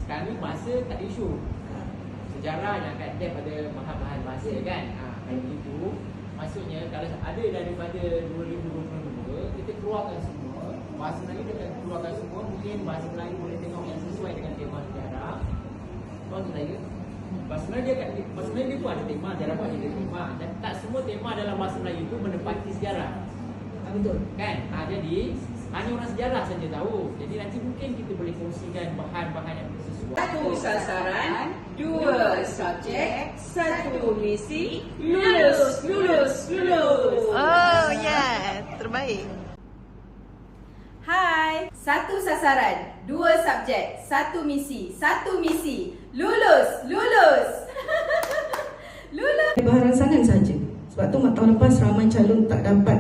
Sekarang ni bahasa tak ada isu. Sejarah yang akan adapt pada bahan-bahan bahasa kan. Kalau begitu, maksudnya kalau ada daripada 2022, kita keluarkan semua. Bahasa Melayu kita keluarkan semua. Mungkin bahasa Melayu boleh tengok yang sesuai dengan tema sejarah. Tuan saya, bahasa Melayu dia pun ada tema, sejarah pun ada tema. Dan tak semua tema dalam bahasa Melayu itu menepati sejarah. Betul kan? Jadi hanya orang sejarah saja tahu. Jadi nanti mungkin kita boleh kongsikan bahan-bahan yang sesuai. Satu sasaran, dua subjek, satu misi, lulus. Oh yeah, terbaik. Hai, satu sasaran, dua subjek, satu misi, lulus. Bahan rangsangan saja. Sebab tu tahun lepas ramai calon tak dapat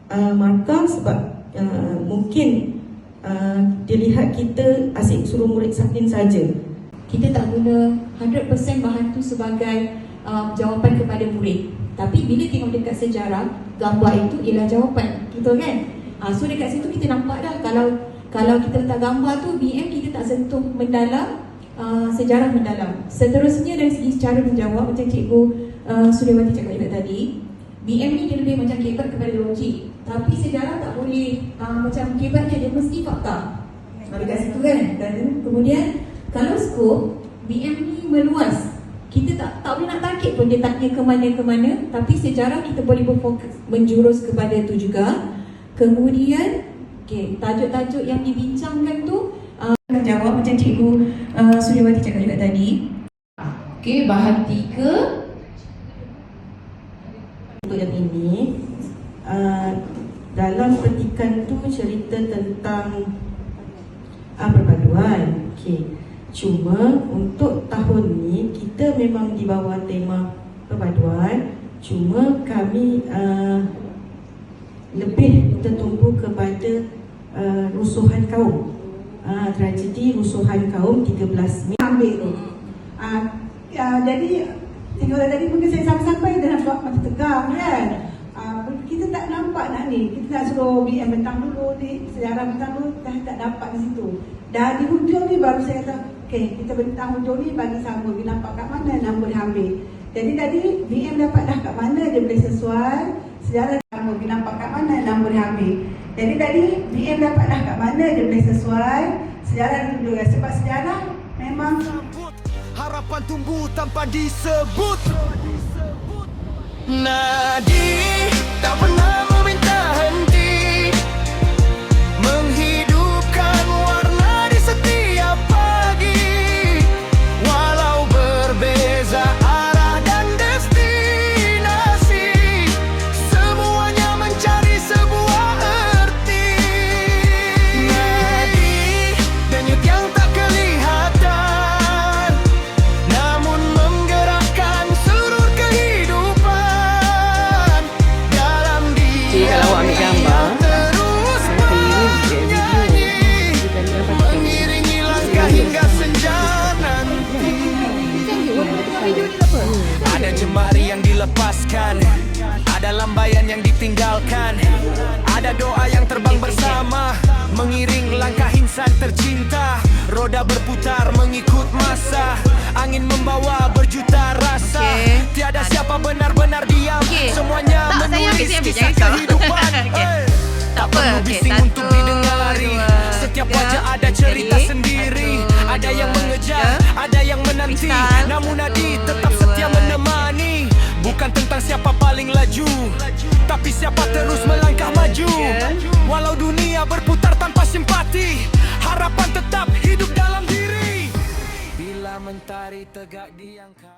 markah sebab mungkin dilihat kita asyik suruh murid saklin saja. Kita tak guna 100% bahan tu sebagai jawapan kepada murid. Tapi bila tengok dekat sejarah, gambar itu ialah jawapan. Betul kan? So dekat situ kita nampak dah kalau kita letak gambar tu, BM kita tak sentuh mendalam, sejarah mendalam. Seterusnya dari segi cara menjawab, macam Cikgu Suryawati cakap juga tadi, BM ni dia lebih macam kebat kepada logik. Tapi sejarah tak boleh macam kebatnya, dia mesti fakta. Dekat situ kan. Dan kemudian kalau skop, BM ni meluas. Kita tak boleh nak target pun dia tanya ke mana. Tapi sejarah kita boleh berfokus menjurus kepada tu juga. Kemudian tajuk-tajuk yang dibincangkan tu jawab macam Cikgu Suryawati cakap juga tadi. Bahan 3. Untuk yang ini, dalam petikan tu cerita tentang perpaduan. Cuma untuk tahun ni kita memang di bawah tema perpaduan. Cuma kami lebih tertumpu kepada rusuhan kaum, tragedi rusuhan kaum 13 Mei. Ambil tu. Jadi tiga orang tadi mungkin saya sampai dah nampak mata tegang kan. Kita tak nampak nak ni. Kita nak suruh BM bentang dulu ni, sejarah bentang dulu, tak dapat di situ. Dah di hujung ni baru saya kata, okey, kita bentang hujung ni bagi sama, kita nampak kat mana nama dia ambil. Jadi tadi BM dapat dah kat mana dia boleh sesuai, sejarah sama, kita nampak kat mana nama dia ambil. Jadi tadi BM dapat dah kat mana dia boleh sesuai, sejarah dulu juga. Sebab sejarah memang harapan tumbuh tanpa disebut. Nadi tak pernah meminta henti, menghidupkan warna di setiap pagi. Walau berbeza arah dan destinasi, semuanya mencari sebuah erti. Nadi denyut yang tak kelihatan, namun menggerakkan seluruh kehidupan dalam diri. Kalau awak ambil gambar, terus bernyanyi, mengiringi langkah hingga senja nanti. Ada jemari yang dilepaskan, ada lambaian yang ditinggalkan, ada doa yang terbang bersama, mengiring langkah insan tercinta. Roda berputar mengikut masa, angin membawa berjuta rasa. Tiada siapa benar-benar diam, semuanya menulis kisah kehidupan. Tak perlu bising untuk didengari, setiap wajah ada cerita sendiri. Ada yang mengejar, ada yang menanti, namun Nadi tetap setia menemani. Bukan tentang siapa paling laju, tapi siapa terus melangkah maju. Walau dunia berputar tanpa simpati, harapan tetap hidup dalam diri. Bila mentari tegak di angkasa.